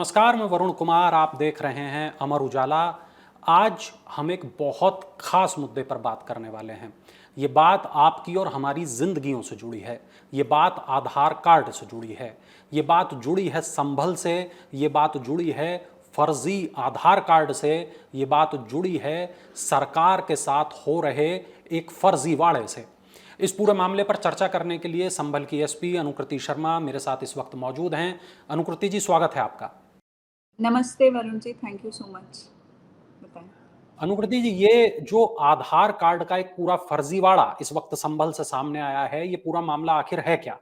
नमस्कार, मैं वरुण कुमार। आप देख रहे हैं अमर उजाला। आज हम एक बहुत खास मुद्दे पर बात करने वाले हैं। ये बात आपकी और हमारी जिंदगियों से जुड़ी है। ये बात आधार कार्ड से जुड़ी है। ये बात जुड़ी है संभल से। ये बात जुड़ी है फर्जी आधार कार्ड से। ये बात जुड़ी है सरकार के साथ हो रहे एक फर्जीवाड़े से। इस पूरे मामले पर चर्चा करने के लिए संभल की एसपी अनुकृति शर्मा मेरे साथ इस वक्त मौजूद हैं। अनुकृति जी, स्वागत है आपका। नमस्ते Varun ji, thank you so much. बताएं। अनुकृति जी, ये जो आधार कार्ड का एक पूरा फर्जीवाड़ा इस वक्त संभल से सामने आया है, ये पूरा मामला आखिर है क्या?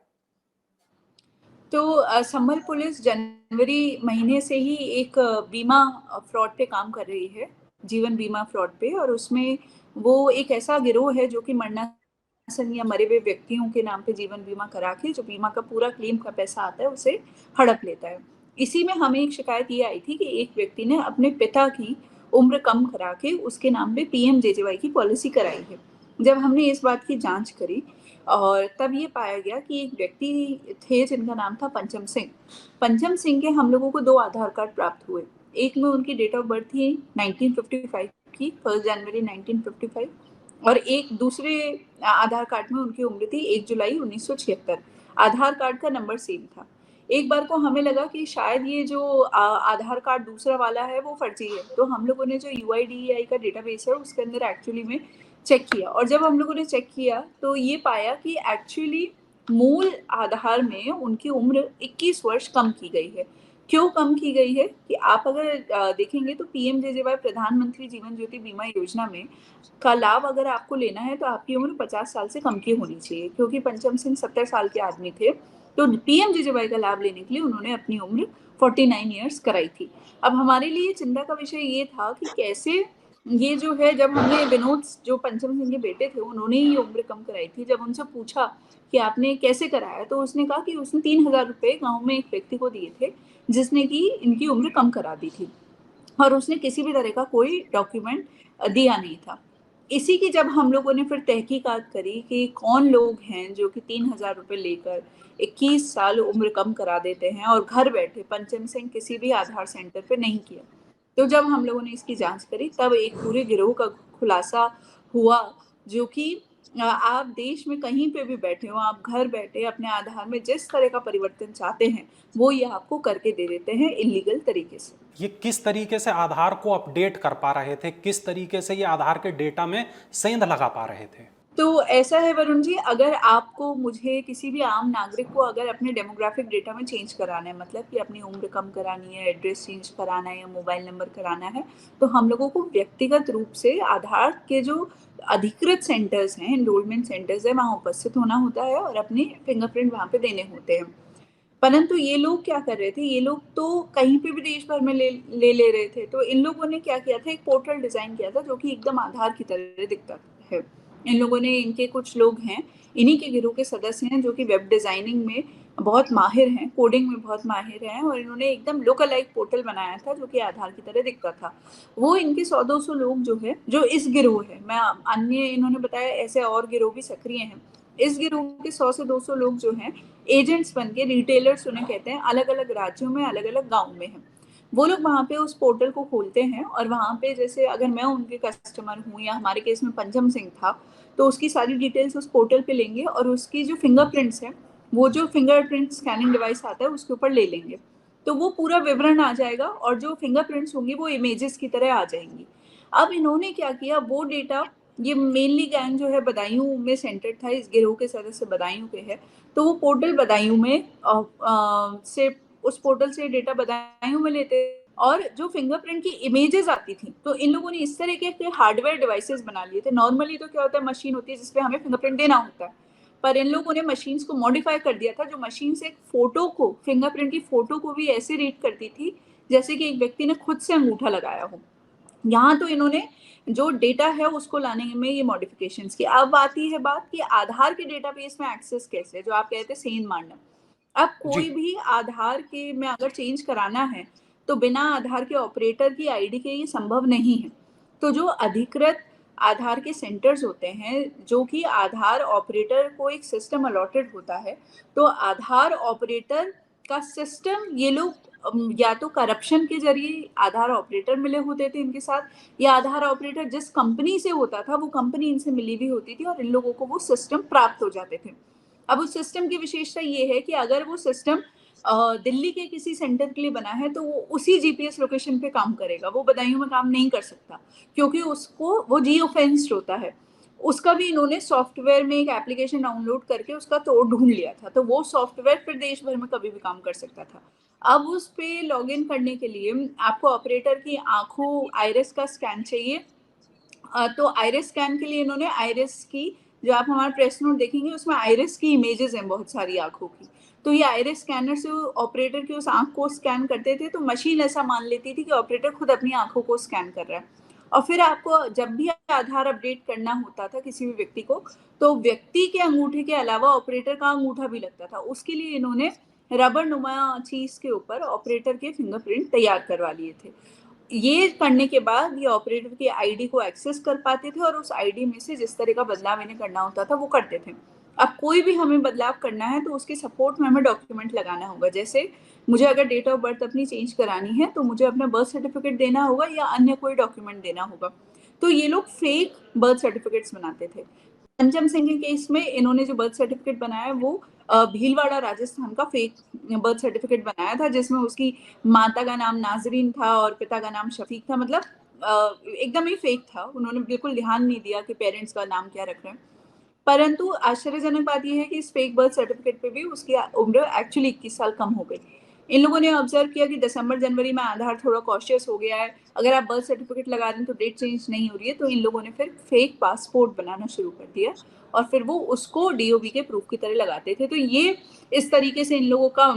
तो संभल पुलिस जनवरी महीने से ही एक बीमा फ्रॉड पे काम कर रही है, जीवन बीमा फ्रॉड पे। और उसमें वो एक ऐसा गिरोह है जो कि मरणासन या मरे हुए व्यक्तियों के नाम पे जीवन बीमा करा के जो बीमा का पूरा क्लेम का पैसा आता है उसे हड़प लेता है। इसी में हमें एक शिकायत ये आई थी कि एक व्यक्ति ने अपने पिता की उम्र कम करा के उसके नाम पे पीएमजेजेवाई की पॉलिसी कराई है। जब हमने इस बात की जांच करी और तब ये पाया गया कि एक व्यक्ति थे जिनका नाम था पंचम सिंह। पंचम सिंह के हम लोगों को 2 आधार कार्ड प्राप्त हुए। एक में उनकी डेट ऑफ बर्थ थी 1955 की, 1 जनवरी 1955, और एक दूसरे आधार कार्ड में उनकी उम्र थी 1 जुलाई 1976। आधार कार्ड का नंबर सेम था। एक बार को हमें लगा कि शायद ये जो आधार कार्ड दूसरा वाला है वो फर्जी है, तो हम लोगों ने जो यूआईडीएआई का डेटाबेस है उसके अंदर एक्चुअली में चेक किया। और जब हम लोगों ने चेक किया तो ये पाया कि एक्चुअली मूल आधार में उनकी उम्र 21 वर्ष कम की गई है। क्यों कम की गई है कि आप अगर देखेंगे तो पीएमजेजेवाई प्रधानमंत्री जीवन ज्योति बीमा योजना में का लाभ अगर आपको लेना है तो आपकी उम्र 50 साल से कम की होनी चाहिए, क्योंकि पंचम सिंह 70 साल के आदमी थे। तो पीएमजेजेवाई का लाभ लेने के लिए उन्होंने अपनी उम्र 49 ईयर्स कराई थी। अब हमारे लिए चिंता का विषय ये था कि कैसे ये जो है, जब हमने विनोद जो पंचम सिंह के बेटे थे उन्होंने ही उम्र कम कराई थी, जब उनसे पूछा कि आपने कैसे कराया तो उसने कहा कि उसने 3,000 रुपये गाँव में एक व्यक्ति को दिए थे जिसने कि इनकी उम्र कम करा दी थी, और उसने किसी भी तरह का कोई डॉक्यूमेंट दिया नहीं था। इसी की जब हम लोगों ने फिर तहकीकात करी कि कौन लोग हैं जो कि 3,000 रुपये लेकर 21 साल उम्र कम करा देते हैं और घर बैठे, पंचम सिंह किसी भी आधार सेंटर पे नहीं किया। तो जब हम लोगों ने इसकी जांच करी तब एक पूरे गिरोह का खुलासा हुआ, जो कि आप देश में कहीं पे भी बैठे हो, आप घर बैठे अपने आधार में जिस तरह का परिवर्तन चाहते हैं वो ये आपको करके दे देते हैं इलीगल तरीके से। ये किस तरीके से आधार को अपडेट कर पा रहे थे? किस तरीके से ये आधार के डेटा में सेंध लगा पा रहे थे? तो ऐसा है वरुण जी, अगर आपको, मुझे, किसी भी आम नागरिक को अगर अपने डेमोग्राफिक डेटा में चेंज कराना है, मतलब कि अपनी उम्र कम करानी है, एड्रेस चेंज कराना है या मोबाइल नंबर कराना है, तो हम लोगों को व्यक्तिगत रूप से आधार के जो अधिकृत सेंटर्स हैं, एनरोलमेंट सेंटर्स है, वहाँ उपस्थित होना होता है और अपने फिंगरप्रिंट वहाँ पे देने होते हैं। परंतु ये लोग क्या कर रहे थे, ये लोग तो कहीं पे भी देश भर में ले रहे थे। तो इन लोगों ने क्या किया था, एक पोर्टल डिजाइन किया था जो कि एकदम आधार की तरह दिखता है। इन लोगों ने, इनके कुछ लोग हैं, इन्हीं के गिरोह के सदस्य हैं जो कि वेब डिजाइनिंग में बहुत माहिर हैं, कोडिंग में बहुत माहिर हैं, और इन्होंने एकदम लोकलाइक पोर्टल बनाया था जो कि आधार की तरह दिखता था। वो इनके 100-200 लोग जो है, जो इस गिरोह है, मैं अन्य, इन्होंने बताया ऐसे और गिरोह भी सक्रिय हैं। इस गिरोह के 100 से 200 लोग जो हैं एजेंट्स बन के, रिटेलर्स उन्हें कहते हैं, अलग अलग राज्यों में, अलग अलग गाँव में हैं। वो लोग वहाँ पे उस पोर्टल को खोलते हैं और वहाँ पे, जैसे अगर मैं उनके कस्टमर हूँ या हमारे केस में पंचम सिंह था, तो उसकी सारी डिटेल्स उस पोर्टल पे लेंगे और उसकी जो फिंगरप्रिंट्स हैं, वो जो फिंगरप्रिंट स्कैनिंग डिवाइस आता है उसके ऊपर ले लेंगे, तो वो पूरा विवरण आ जाएगा और जो फिंगरप्रिंट्स होंगी वो इमेजेस की तरह आ जाएंगी। अब इन्होंने क्या किया, वो डेटा, ये मेनली गैंग जो है बदायूं में सेंटर था, इस गिरोह के सदस्य बदायूं के हैं, तो वो पोर्टल बदायूं में से, उस पोर्टल से डेटा बदायूं में लेते, और जो फिंगरप्रिंट की इमेजेस आती थी, तो इन लोगों ने इस तरह के हार्डवेयर डिवाइसेस बना लिए थे। नॉर्मली तो क्या होता है, मशीन होती है जिसपे हमें फिंगरप्रिंट देना होता है, पर इन लोगों ने मशीन्स को मॉडिफाई कर दिया था, जो मशीन से एक फोटो को, फिंगरप्रिंट की फोटो को भी ऐसे रीड करती थी जैसे कि एक व्यक्ति ने खुद से अंगूठा लगाया हो। यहाँ तो इन्होंने जो डेटा है उसको लाने में ये मॉडिफिकेशंस की। अब आती है बात कि आधार के डेटाबेस में एक्सेस कैसे, जो आप कहते हैं सेंध मारना। अब जी। कोई भी आधार के में अगर चेंज कराना है तो बिना आधार के ऑपरेटर की आईडी के ये संभव नहीं है। तो जो अधिकृत आधार के सेंटर्स होते हैं, जो कि आधार ऑपरेटर को एक सिस्टम अलॉटेड होता है, तो आधार ऑपरेटर का सिस्टम ये लोग या तो करप्शन के जरिए आधार ऑपरेटर मिले होते थे इनके साथ, या आधार ऑपरेटर जिस कंपनी से होता था वो कंपनी इनसे मिली भी होती थी और इन लोगों को वो सिस्टम प्राप्त हो जाते थे। अब उस सिस्टम की विशेषता ये है कि अगर वो सिस्टम दिल्ली के किसी सेंटर के लिए बना है तो वो उसी जीपीएस लोकेशन पे काम करेगा, वो बदायूं में काम नहीं कर सकता, क्योंकि उसको वो जियो फेंस्ड होता है। उसका भी इन्होंने सॉफ्टवेयर में एक एप्लीकेशन डाउनलोड करके उसका तोड़ ढूंढ लिया था, तो वो सॉफ्टवेयर फिर देश भर में कभी भी काम कर सकता था। अब उस पे लॉगिन करने के लिए आपको ऑपरेटर की आंखों आइरिस का स्कैन चाहिए। तो आइरिस स्कैन के लिए इन्होंने आइरिस की, जो आप हमारा प्रेस नोट देखेंगे उसमें आइरिस की इमेजेस हैं बहुत सारी आंखों की। तो ये आइरिस स्कैनर से ऑपरेटर की उस आंख को स्कैन करते थे, तो मशीन ऐसा मान लेती थी कि ऑपरेटर खुद अपनी आंखों को स्कैन कर रहा है। और फिर आपको जब भी आधार अपडेट करना होता था किसी भी व्यक्ति को, तो व्यक्ति के अंगूठे के अलावा ऑपरेटर का अंगूठा भी लगता था। उसके लिए इन्होंने रबर नुमा चीज के ऊपर ऑपरेटर के फिंगरप्रिंट तैयार करवा लिए थे। ये करने के बाद ये ऑपरेटर की आईडी को एक्सेस कर पाते थे और उस आईडी में से जिस तरह का बदलाव इन्हें करना होता था वो करते थे। अब कोई भी हमें बदलाव करना है तो उसके सपोर्ट में हमें डॉक्यूमेंट लगाना होगा। जैसे मुझे अगर डेट ऑफ बर्थ अपनी चेंज करानी है तो मुझे अपना बर्थ सर्टिफिकेट देना होगा या अन्य कोई डॉक्यूमेंट देना होगा। तो ये लोग फेक बर्थ सर्टिफिकेट्स बनाते थे। पंचम सिंह के केस में इन्होंने जो बर्थ सर्टिफिकेट बनाया वो भीलवाड़ा राजस्थान का फेक बर्थ सर्टिफिकेट बनाया था, जिसमें उसकी माता का नाम नाजरीन था और पिता का नाम शफीक था। मतलब एकदम ही फेक था। उन्होंने बिल्कुल ध्यान नहीं दिया कि पेरेंट्स का नाम क्या रख रहे हैं। परंतु आश्चर्यजनक बात यह है कि इस फेक बर्थ सर्टिफिकेट पे भी उसकी उम्र एक्चुअली 21 साल कम हो गई। इन लोगों ने ऑब्जर्व किया कि दिसंबर जनवरी में आधार थोड़ा कॉशियस हो गया है, अगर आप बर्थ सर्टिफिकेट लगा रहे हैं तो डेट चेंज नहीं हो रही है, तो इन लोगों ने फिर फेक पासपोर्ट बनाना शुरू कर दिया और फिर वो उसको डीओबी के प्रूफ की तरह लगाते थे। तो ये इस तरीके से इन लोगों का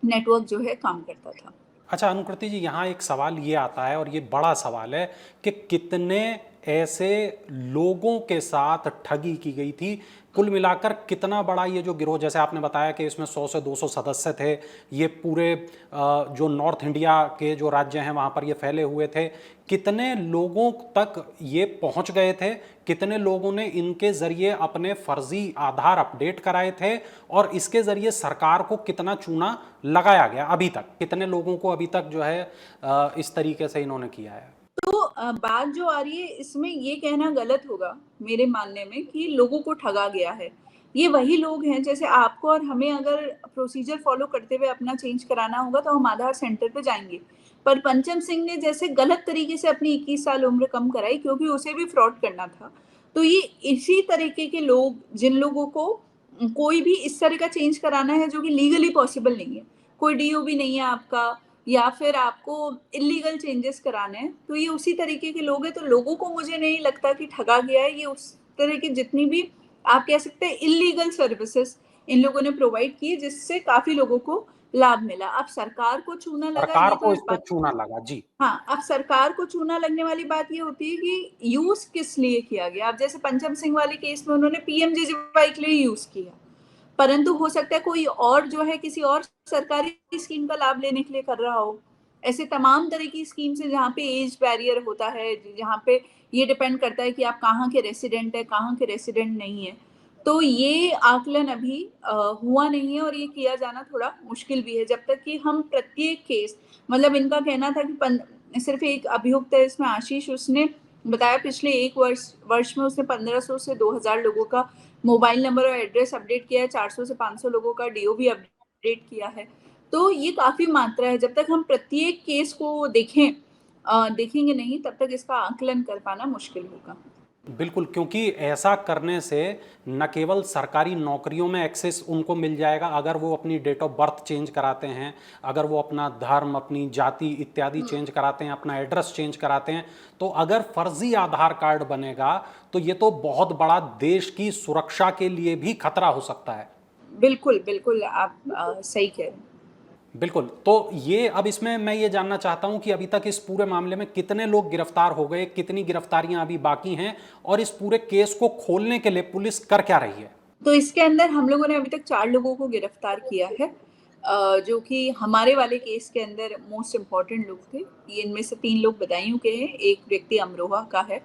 नेटवर्क जो है काम करता था। अच्छा अनुकृति जी, यहाँ एक सवाल ये आता है और ये बड़ा सवाल है कि कितने ऐसे लोगों के साथ ठगी की गई थी। कुल मिलाकर कितना बड़ा ये जो गिरोह, जैसे आपने बताया कि इसमें 100 से 200 सदस्य थे, ये पूरे जो नॉर्थ इंडिया के जो राज्य हैं वहाँ पर ये फैले हुए थे, कितने लोगों तक ये पहुँच गए थे, कितने लोगों ने इनके ज़रिए अपने फर्जी आधार अपडेट कराए थे और इसके ज़रिए सरकार को कितना चूना लगाया गया अभी तक, कितने लोगों को अभी तक जो है इस तरीके से इन्होंने किया है। तो बात जो आ रही है इसमें ये कहना गलत होगा मेरे मानने में कि लोगों को ठगा गया है। ये वही लोग हैं, जैसे आपको और हमें अगर प्रोसीजर फॉलो करते हुए अपना चेंज कराना होगा तो हम आधार सेंटर पे जाएंगे। पर पंचम सिंह ने जैसे गलत तरीके से अपनी 21 साल उम्र कम कराई क्योंकि उसे भी फ्रॉड करना था। तो ये इसी तरीके के लोग, जिन लोगों को कोई भी इस तरह का चेंज कराना है जो कि लीगली पॉसिबल नहीं है, कोई डीओबी नहीं है आपका, या फिर आपको इलीगल चेंजेस कराने हैं, तो ये उसी तरीके के लोग हैं। तो लोगों को मुझे नहीं लगता कि ठगा गया है। ये उस तरह की जितनी भी आप कह सकते हैं इलीगल सर्विसेज इन लोगों ने प्रोवाइड की, जिससे काफी लोगों को लाभ मिला। अब सरकार को चूना लगा, सरकार ये तो को एक इस पे बात। चूना लगा जी। हाँ, अब सरकार को चूना लगने वाली बात ये होती है कि यूज किस लिए किया गया। अब जैसे पंचम सिंह वाले केस में उन्होंने पीएमजेजेवाई के लिए यूज किया, परंतु हो सकता है कोई और जो है किसी और सरकारी स्कीम का लाभ लेने के लिए कर रहा हो। ऐसे तमाम तरह की स्कीम से जहाँ पे एज बैरियर होता है, जहाँ पे ये डिपेंड करता है कि आप कहाँ के रेसिडेंट है, कहाँ के रेसिडेंट नहीं है। तो ये आकलन अभी हुआ नहीं है और ये किया जाना थोड़ा मुश्किल भी है जब तक कि हम प्रत्येक केस, मतलब इनका कहना था कि सिर्फ एक अभियुक्त है इसमें आशीष, उसने बताया पिछले एक वर्ष में उसने 1500 से 2000 लोगों का मोबाइल नंबर और एड्रेस अपडेट किया है, 400 से 500 लोगों का डीओबी अपडेट किया है। तो ये काफी मात्रा है। जब तक हम प्रत्येक केस को देखेंगे नहीं, तब तक इसका आकलन कर पाना मुश्किल होगा। बिल्कुल, क्योंकि ऐसा करने से न केवल सरकारी नौकरियों में एक्सेस उनको मिल जाएगा, अगर वो अपनी डेट ऑफ बर्थ चेंज कराते हैं, अगर वो अपना धर्म, अपनी जाति इत्यादि चेंज कराते हैं, अपना एड्रेस चेंज कराते हैं, तो अगर फर्जी आधार कार्ड बनेगा तो ये तो बहुत बड़ा देश की सुरक्षा के लिए भी खतरा हो सकता है। बिल्कुल बिल्कुल, आप सही कह रहे हैं। बिल्कुल। तो ये अब इसमें मैं ये जानना चाहता हूं कि अभी तक इस पूरे मामले में कितने लोग गिरफ्तार हो गए, कितनी गिरफ्तारियां अभी बाकी हैं और इस पूरे केस को खोलने के लिए पुलिस कर क्या रही है। तो इसके अंदर हम लोगों ने अभी तक 4 लोगों को गिरफ्तार किया है, जो कि हमारे वाले केस के अंदर मोस्ट इम्पॉर्टेंट लोग थे। ये इनमें से 3 लोग बदायूं के हैं, एक व्यक्ति अमरोहा का है।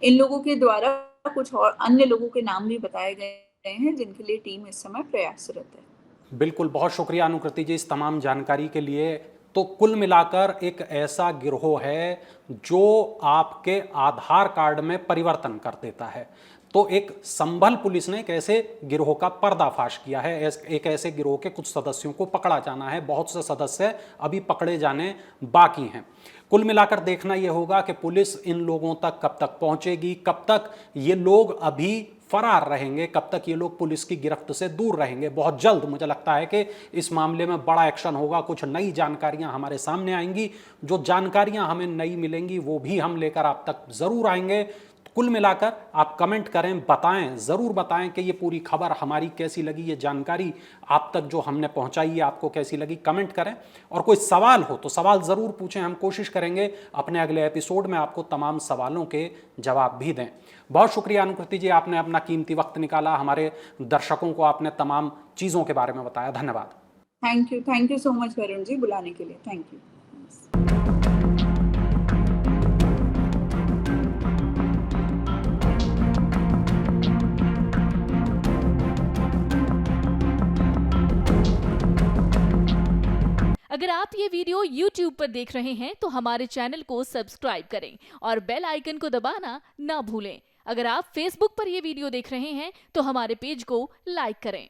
इन लोगों के द्वारा कुछ और अन्य लोगों के नाम भी बताए गए हैं जिनके लिए टीम इस समय प्रयासरत है। बिल्कुल, बहुत शुक्रिया अनुकृति जी इस तमाम जानकारी के लिए। तो कुल मिलाकर एक ऐसा गिरोह है जो आपके आधार कार्ड में परिवर्तन कर देता है। तो एक संभल पुलिस ने एक ऐसे गिरोह का पर्दाफाश किया है। एक ऐसे गिरोह के कुछ सदस्यों को पकड़ा जाना है, बहुत से सदस्य अभी पकड़े जाने बाकी हैं। कुल मिलाकर देखना यह होगा कि पुलिस इन लोगों तक कब तक पहुंचेगी, कब तक ये लोग अभी फरार रहेंगे, कब तक ये लोग पुलिस की गिरफ्त से दूर रहेंगे। बहुत जल्द मुझे लगता है कि इस मामले में बड़ा एक्शन होगा, कुछ नई जानकारियां हमारे सामने आएंगी। जो जानकारियां हमें नई मिलेंगी वो भी हम लेकर आप तक जरूर आएंगे। कुल मिलाकर आप कमेंट करें, बताएं, जरूर बताएं कि ये पूरी खबर हमारी कैसी लगी, ये जानकारी आप तक जो हमने पहुंचाई है आपको कैसी लगी, कमेंट करें। और कोई सवाल हो तो सवाल जरूर पूछें, हम कोशिश करेंगे अपने अगले एपिसोड में आपको तमाम सवालों के जवाब भी दें। बहुत शुक्रिया अनुकृति जी, आपने अपना कीमती वक्त निकाला, हमारे दर्शकों को आपने तमाम चीज़ों के बारे में बताया। धन्यवाद। Thank you so much Varun ji बुलाने के लिए। Thank you. अगर आप ये वीडियो YouTube पर देख रहे हैं तो हमारे चैनल को सब्सक्राइब करें और बेल आइकन को दबाना ना भूलें। अगर आप Facebook पर ये वीडियो देख रहे हैं तो हमारे पेज को लाइक करें।